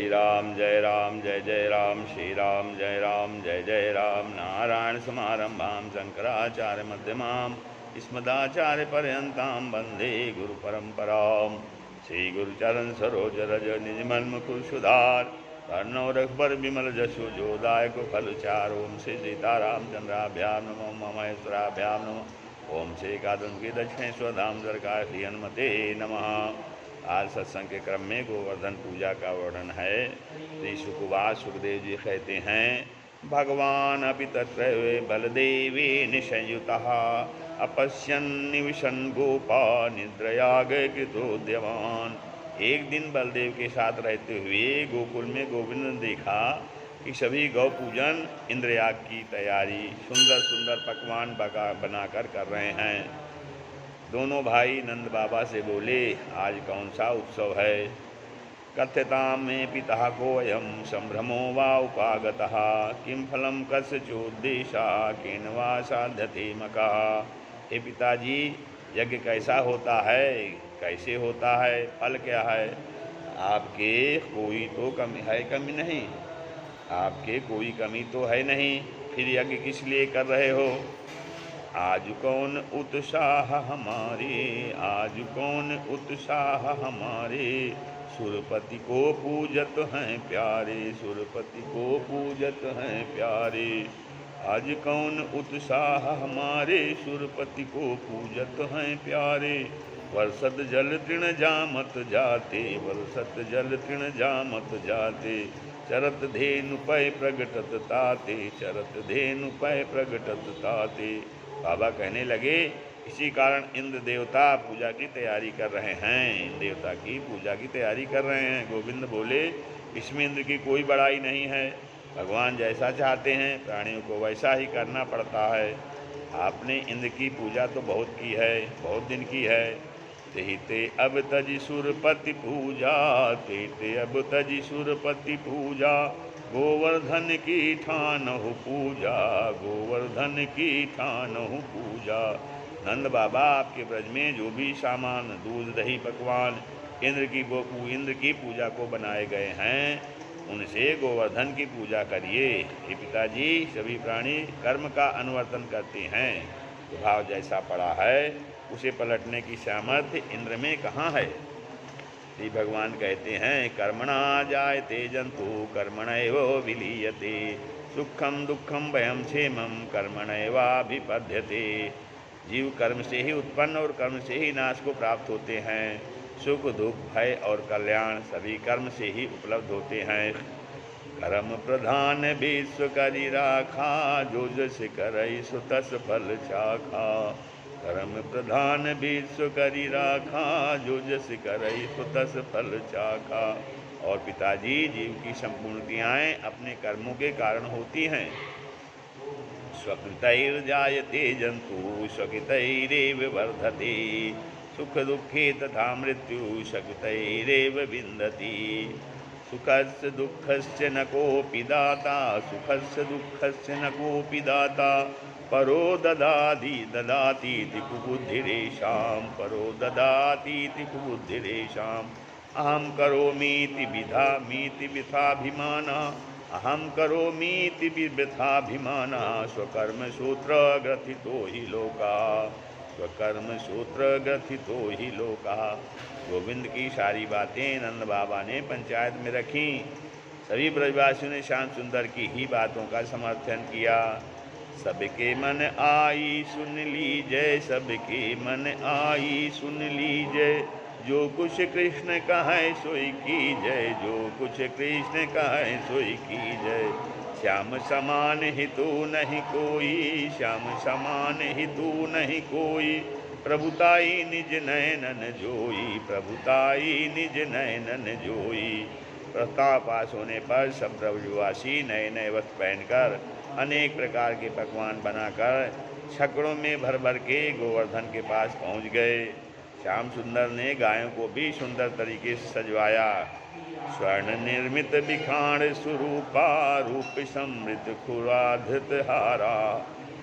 राम जय जय राम, श्री राम जय जय राम। नारायण समारंभां शंकराचार्य मध्यमां अस्मदाचार्य पर्यन्तां वन्दे गुरुपरम्परां। श्री गुरुचरण सरोज रज निजमन मुकुर सुधार, कर्णो रघुबर विमल जसु जो दायक फल चार। ओम श्री सीतारामचंद्राभ्यां नमो महेश्वराभ्यां नमः। ओम श्री कादम की दक्षिणेश्वर धाम सरकार श्री हनुमते नमः। आज सत्संग के क्रम में गोवर्धन पूजा का वर्णन है। श्री सुकुवास सुखदेव जी कहते हैं, भगवान अपि तत्र बलदेवी निशयुतः अपश्यन् निविशन गोपा निद्रयाग कृतोद्यमान। एक दिन बलदेव के साथ रहते हुए गोकुल में गोविंद ने देखा कि सभी गौ पूजन इंद्रयाग की तैयारी सुंदर सुंदर पकवान बनाकर कर रहे हैं। दोनों भाई नंद बाबा से बोले, आज कौन सा उत्सव है? कथ्यतां में पिता कोऽयं संभ्रमो वा उपागतः किं फलं कस्यचोद्देशा केन वा साध्यते मकः। हे पिताजी, यज्ञ कैसा होता है, कैसे होता है, फल क्या है? आपके कोई तो कमी नहीं, आपके कोई कमी तो है नहीं, फिर यज्ञ किस लिए कर रहे हो? आज कौन उत्साह हमारे, आज कौन उत्साह हमारे, सुरपति को पूजत हैं प्यारे, सुरपति को पूजत हैं प्यारे। आज कौन उत्साह हमारे, सुरपति को पूजत हैं प्यारे। वर्षत जल तृण जामत जाते, वर्षत जल तृण जामत जाते, चरत धेनु पै प्रगटत ताते, चरत धेनु पै प्रगटत ताते। बाबा कहने लगे, इसी कारण इंद्र देवता पूजा की तैयारी कर रहे हैं, इंद्र देवता की पूजा की तैयारी कर रहे हैं। गोविंद बोले, इसमें इंद्र की कोई बड़ाई नहीं है, भगवान जैसा चाहते हैं प्राणियों को वैसा ही करना पड़ता है। आपने इंद्र की पूजा तो बहुत की है, बहुत दिन की है। ते अब तजी सुरपति पूजा, ते अब तजी सुरपति पूजा, गोवर्धन की ठानहु पूजा, गोवर्धन की ठानहु पूजा। नंद बाबा, आपके ब्रज में जो भी सामान दूध दही पकवान इंद्र की पूजा को बनाए गए हैं, उनसे गोवर्धन की पूजा करिए। हे पिताजी, सभी प्राणी कर्म का अनुवर्तन करते हैं, स्वभाव जैसा पड़ा है उसे पलटने की सामर्थ्य इंद्र में कहाँ है? श्री भगवान कहते हैं, कर्मणा जायते जंतु कर्मणैव विलीयते, सुखम दुखम भयम क्षेमम कर्मणैवाभिपद्यते। जीव कर्म से ही उत्पन्न और कर्म से ही नाश को प्राप्त होते हैं। सुख दुख भय और कल्याण सभी कर्म से ही उपलब्ध होते हैं। कर्म प्रधान विश्व करि राखा, जो जस करई सो तस फल चाखा। कर्म प्रधान विश्व करि राखा, जो जस करई सो तस फल चाखा। और पिताजी, जीव की संपूर्ण क्रियाएं अपने कर्मों के कारण होती हैं। स्वकृतैर्जायते जंतु स्वकृतैरेव वर्धते, सुख दुखे तथा मृत्यु स्वकृतैरेव विन्दति। सुखस्य दुःखस्य न कोऽपि दाता, सुखस्य दुःखस्य न कोऽपि दाता, परो ददातीति कुबुद्धिरेषां, परो ददातीति कुबुद्धिरेषाम्। अहं करोमीति विधामीति वृथाभिमाना, अहं करोमीति वृथाभिमाना, स्वकर्म सूत्र ग्रथितो हि लोका, स्वकर्म सूत्र ग्रथितो ही लोका। गोविंद की सारी बातें नंद बाबा ने पंचायत में रखी। सभी ब्रजवासियों ने श्याम सुंदर की ही बातों का समर्थन किया। सबके मन आई सुन लीजिए, सबके मन आई सुन लीजिए, जो कुछ कृष्ण कहे सोई कीजय, जो कुछ कृष्ण कहे सोई कीजय। श्याम समान हितु नहीं कोई, श्याम समान हितु नहीं कोई, प्रभुताई निज नयनन जोई, प्रभुताई निज नयनन जोई। प्रस्ताव पास होने पर सब ब्रजवासी नए नए वस्त्र पहनकर अनेक प्रकार के पकवान बनाकर छकड़ों में भर भर के गोवर्धन के पास पहुंच गए। श्याम सुंदर ने गायों को भी सुंदर तरीके से सजवाया। स्वर्ण निर्मित बिखाण स्वरूपा, रूप समृत खुराधृत हारा,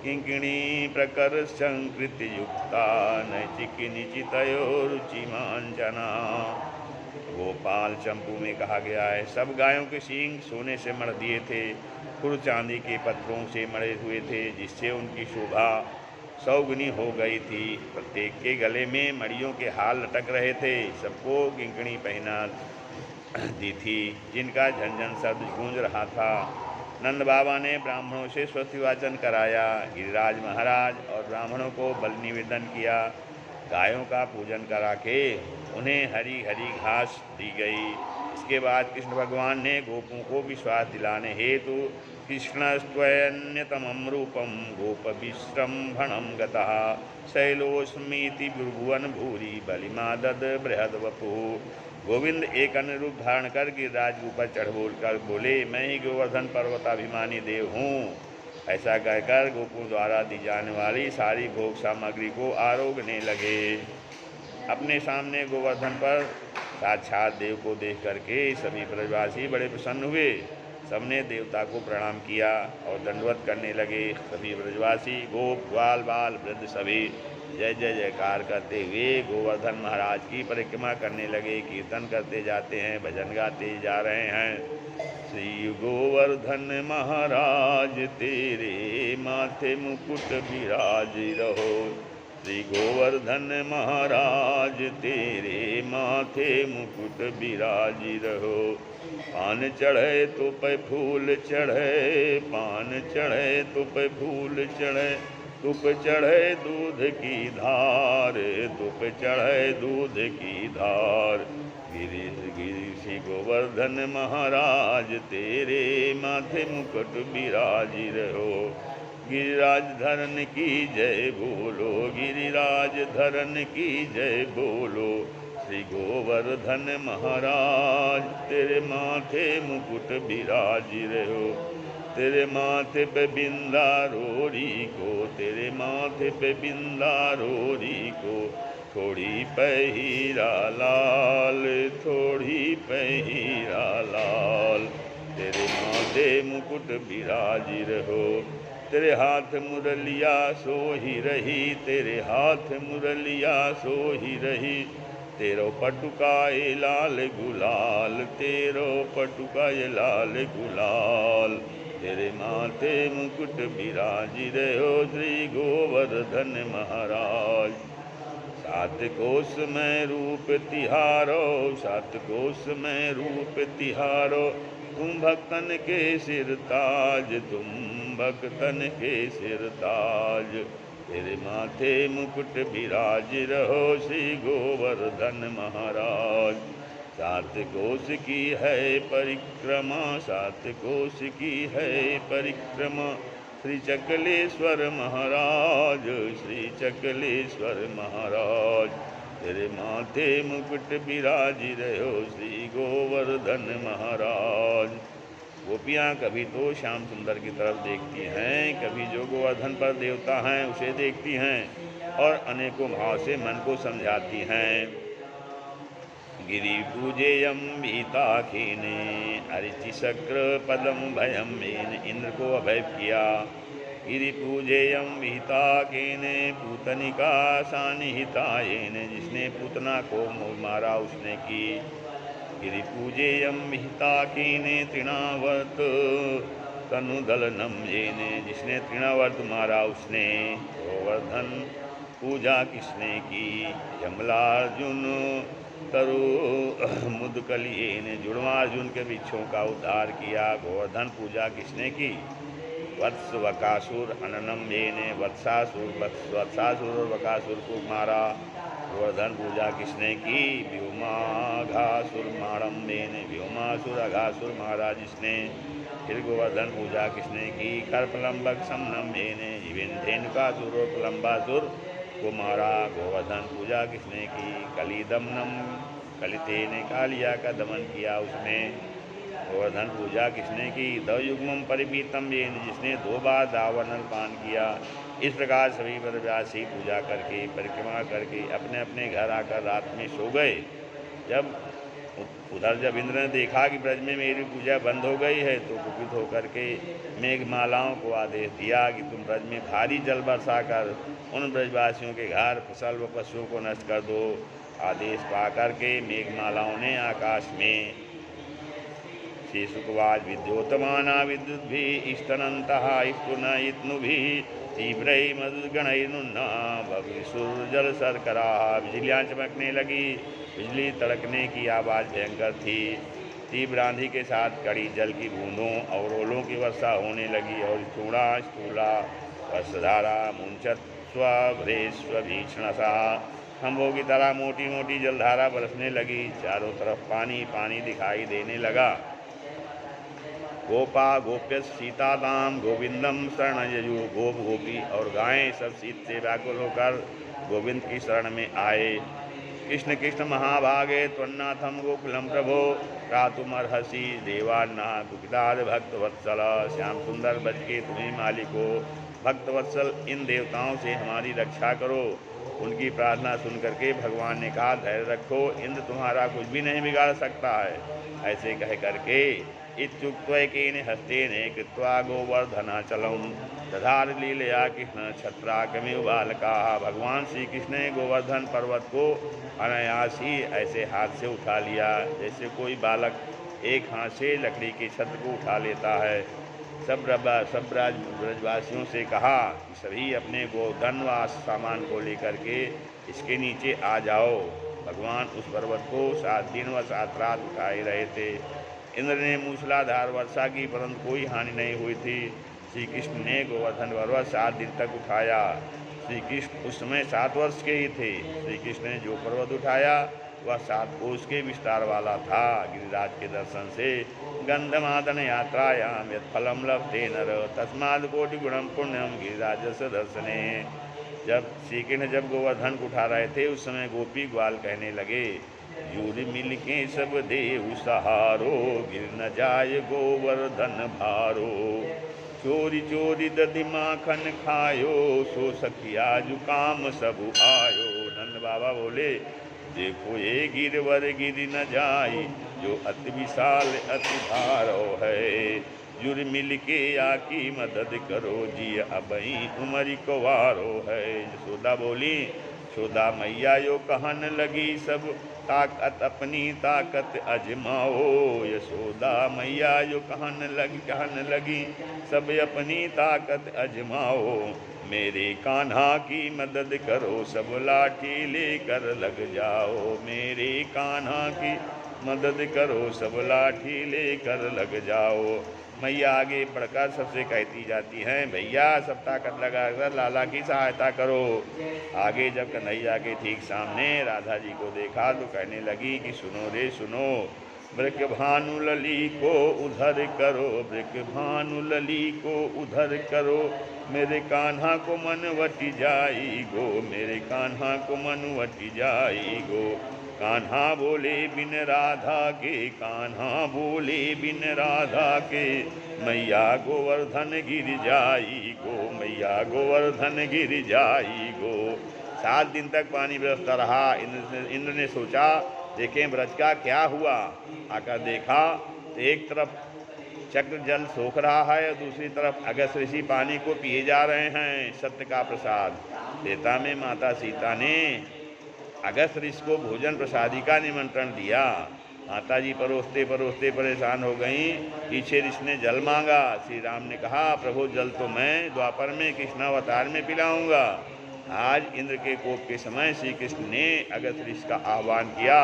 किंकिणी प्रकर संकृति युक्ता, नैचिक निचितयो रुचिमांजना। गोपाल चंपू में कहा गया है। सब गायों के सींग सोने से मढ़ दिए थे, खुर चांदी के पत्थरों से मढ़े हुए थे, जिससे उनकी शोभा सौगुनी हो गई थी। प्रत्येक के गले में मड़ियों के हाल लटक रहे थे। सबको किंकणी पहना दी थी, जिनका झंझन शब्द गूंज रहा था। नंद बाबा ने ब्राह्मणों से स्वस्ति वाचन कराया। गिरिराज महाराज और ब्राह्मणों को बल निवेदन किया। गायों का पूजन करा के उन्हें हरी हरी घास दी गई। इसके बाद कृष्ण भगवान ने गोपों को विश्वास दिलाने हेतु कृष्णस्त्वन्यतमं रूपम गोप विश्रम्भणं गतः शैलोस्मीति भुवन भूरि बलिमादद बृहद वपुः। गोविंद एक अन्य रूप धारण कर गिरिराज के ऊपर चढ़ बोलकर बोले, मैं ही गोवर्धन पर्वताभिमानी देव हूँ। ऐसा कहकर गोपों द्वारा दी जाने वाली सारी भोग सामग्री को आरोगने लगे। अपने सामने गोवर्धन पर साक्षात देव को देख करके सभी ब्रजवासी बड़े प्रसन्न हुए। सबने देवता को प्रणाम किया और दंडवत करने लगे। सभी ब्रजवासी गोप ग्वाल बाल वृद्ध सभी जय जय जयकार करते हुए गोवर्धन महाराज की परिक्रमा करने लगे। कीर्तन करते जाते हैं, भजन गाते जा रहे हैं। श्री गोवर्धन महाराज तेरे माथे मुकुट विराज रहो। श्री गोवर्धन महाराज तेरे माथे मुकुट विराज रहो। पान चढ़े तो पे फूल चढ़े, पान चढ़े तो पे फूल चढ़े, तुप चढ़े दूध की धार, तुप चढ़े दूध की धार। गिरि गिरि श्री गोवर्धन महाराज तेरे माथे मुकुट विराज रहो। गिरिराज धरन की जय बोलो, गिरिराज धरन की जय बोलो। श्री गोवर्धन महाराज तेरे माथे मुकुट विराज रहो। तेरे माथे पे बिंदा रोरी को, तेरे माथे पे बिंदा रोरी को, थोड़ी पे हीरा लाल, थोड़ी पे हीरा लाल। तेरे माथे मुकुट विराज रहो। तेरे हाथ मुरलिया सो ही रही, तेरे हाथ मुरलिया सो ही रही। तेरो पटुकाए लाल गुलाल, तेरो पटुकाए लाल गुलाल। तेरे माथे मुकुट विराज रहो श्री गोवर्धन महाराज। सात कोस में रूप तिहारो, सात कोस में रूप तिहारो। तुम भक्तन के सिर ताज, तुम भक्तन के सिर ताज। तेरे माथे मुकुट विराज रहो श्री गोवर्धन महाराज। सात कोस की है परिक्रमा, सात कोस की है परिक्रमा। श्री चकलेश्वर महाराज, श्री चकलेश्वर महाराज। तेरे माथे मुकुट विराज रहो श्री गोवर्धन महाराज। गोपियाँ कभी तो श्याम सुंदर की तरफ देखती हैं, कभी जो गोवर्धन पर देवता हैं उसे देखती हैं और अनेकों भाव से मन को समझाती हैं। गिरि पूजेयम भीताखिने अरिचि शक्र पदम भयम मेन। इंद्र को अभय किया। गिरि पूजेयम भीताखिने पूतनिका सानिहितायेन। जिसने पूतना को मारा उसने की। गिरि पूजेयम भीताखिने तृणावर्त तनुदलनम येने। जिसने तृणावर्त मारा उसने। गोवर्धन पूजा किसने की। यमलार्जुन तरु मुदकलिये ने। जुड़वा अर्जुन के बिच्छों का उद्धार किया। गोवर्धन पूजा किसने की। वत्स वकासुर अननम ने। वत्सासुर और वकासुर को मारा। गोवर्धन पूजा किसने की। व्योमाघासुर माणम ने। व्योमासुर अघासुर मारा जिसने। फिर गोवर्धन पूजा किसने की। कर्पलंबक समनम ने। विंध्येनुकासुर और प्रलंबासुर को मारा। गोवर्धन पूजा किसने की। कलिदमनम कलिते ने कालिया का दमन किया उसने। गोवर्धन पूजा किसने की। दयुग्मम परिपीतम ये। जिसने 2 बार दावानल पान किया। इस प्रकार सभी ब्रजवासी पूजा करके परिक्रमा करके अपने अपने घर आकर रात में सो गए। जब जब इंद्र ने देखा कि ब्रज में मेरी पूजा बंद हो गई है तो कुपित होकर के मेघमालाओं को आदेश दिया कि तुम ब्रज में भारी जल बरसा कर उन ब्रजवासियों के घर फसल व पशुओं को नष्ट कर दो। आदेश पा करके मेघमालाओं ने आकाश में श्री सुखवाज विद्योतमाना विद्युत भी स्तनंतः स्तुन इत्नु भी तीव्र मधुगणनुन्ना भविसुर जल सरकरा। बिजलियाँ चमकने लगी, बिजली तड़कने की आवाज़ भयंकर थी। तीव्र आंधी के साथ कड़ी जल की बूंदों और ओलों की वर्षा होने लगी और स्थूणा स्थूला वर्षधारा मुंचत्व भ्रेस्व भीषणसा खंभों की तरह मोटी मोटी जलधारा बरसने लगी। चारों तरफ पानी पानी दिखाई देने लगा। गोपा गोप्य सीतादाम गोविंदम शरण यजु। गोप गोपी और गायें सब सीत से व्याकुल होकर गोविंद की शरण में आए। कृष्ण कृष्ण महाभागे त्वन्नाथम गोकुलम प्रभो रातुमर्हसी देवान्ना कुपिताद भक्त वत्सल। श्याम सुंदर बच के तुम्हें मालिको भक्त वत्सल इन देवताओं से हमारी रक्षा करो। उनकी प्रार्थना सुन करके भगवान ने कहा धैर्य रखो, इंद्र तुम्हारा कुछ भी नहीं बिगाड़ सकता है। ऐसे कह करके इत्युक्त्वैकेन हस्तेन कृत्वा गोवर्धनाचलं दधार लीलया कृष्ण छत्राकमिव बालकाः। भगवान श्री कृष्ण ने गोवर्धन पर्वत को अनायास ही ऐसे हाथ से उठा लिया जैसे कोई बालक एक हाथ से लकड़ी के छत्र को उठा लेता है। सब ब्रजवासियों से कहा कि सभी अपने गोधन व सामान को लेकर के इसके नीचे आ जाओ। भगवान उस पर्वत को 7 दिन व 7 रात उठाए रहे थे। इंद्र ने मूसलाधार वर्षा की परंतु कोई हानि नहीं हुई थी। श्री कृष्ण ने गोवर्धन पर्वत 7 दिन तक उठाया। श्री कृष्ण उस समय 7 वर्ष के ही थे। श्री कृष्ण ने जो पर्वत उठाया वह 7 कोस के विस्तार वाला था। गिरिराज के दर्शन से गंधमादन यात्रायाम यत् फलम लभते नर तस्माद् कोटि गुणम पुण्यम गिरिराजस्य दर्शने। जब श्री कृष्ण जब गोवर्धन को उठा रहे थे उस समय गोपी ग्वाल कहने लगे यूरि मिल के सब देव सहारो गिर न जाय गोवर्धन भारो। चोरी चोरी दधि माखन खायो सो सखिया जुकाम सब आयो। नंद बाबा बोले देखो ये गिरवर गिर न जाई जो अति विशाल अति भारो है। जुर मिल के आकी मदद करो जी अबई उमरी कुवारो है। यशोदा बोली यशोदा मैया यो कहन लगी सब ताकत अपनी ताकत अजमाओ। यशोदा मैया यो कहन लगी सब अपनी ताकत अजमाओ। मेरे कान्हा की मदद करो सब लाठी लेकर लग जाओ। मेरे कान्हा की मदद करो सब लाठी लेकर लग जाओ। मैया आगे बढ़कर सबसे कहती जाती हैं भैया सब ताकत लगाकर लाला की सहायता करो। आगे जब कन्हैया के ठीक सामने राधा जी को देखा तो कहने लगी कि सुनो रे सुनो वृक भानु लली को उधर करो। वृक भानु लली को उधर करो मेरे कान्हा को मन वटी जाई गो। मेरे कान्हा को मन वटी जाई गो। कान्हा बोले बिन राधा के कान्हा बोले बिन राधा के मैया गोवर्धन गिर जाई गो। मैया गोवर्धन गिर जाई गो। 7 दिन तक पानी बरसता रहा। इंद्र ने सोचा देखें ब्रज का क्या हुआ। आकर देखा तो एक तरफ चक्र जल सोख रहा है और दूसरी तरफ अगस्त ऋषि पानी को पिए जा रहे हैं। सत्य का प्रसाद त्रेता में माता सीता ने अगस्त ऋषि को भोजन प्रसादी का निमंत्रण दिया। माता जी परोसते परोसते परेशान हो गईं। पीछे ऋषि ने जल मांगा। श्री राम ने कहा प्रभु जल तो मैं द्वापर में कृष्णावतार में पिलाऊंगा। आज इंद्र के कोप के समय श्री कृष्ण ने अगस्त ऋषि का आह्वान किया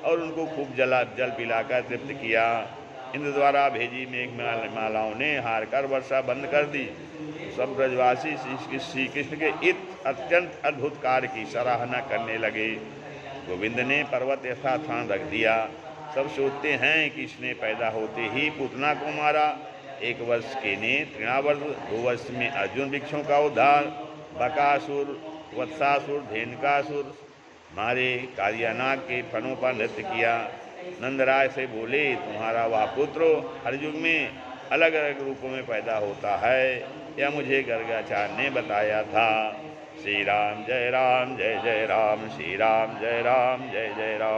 और उनको खूब जल पिलाकर तृप्त किया। इंद्र द्वारा भेजी मेघमालाओं ने हार कर वर्षा बंद कर दी। सब ब्रजवासी श्री कृष्ण के इत अत्यंत अद्भुत कार्य की सराहना करने लगे। गोविंद ने पर्वत यथास्थान रख दिया। सब सोचते हैं कि इसने पैदा होते ही पूतना को मारा। 1 वर्ष के ने तृणावर्त, 2 वर्ष में अर्जुन वृक्षों का उद्धार, बकासुर, वत्सासुर, धेनुकासुर मारे, कालियानाग के फणों पर नृत्य किया। नंदराय से बोले तुम्हारा वह पुत्र हर युग में अलग अलग रूपों में पैदा होता है। यह मुझे गर्गाचार्य ने बताया था। श्री राम जय राम जय जय राम। श्री राम जय राम जय जय राम।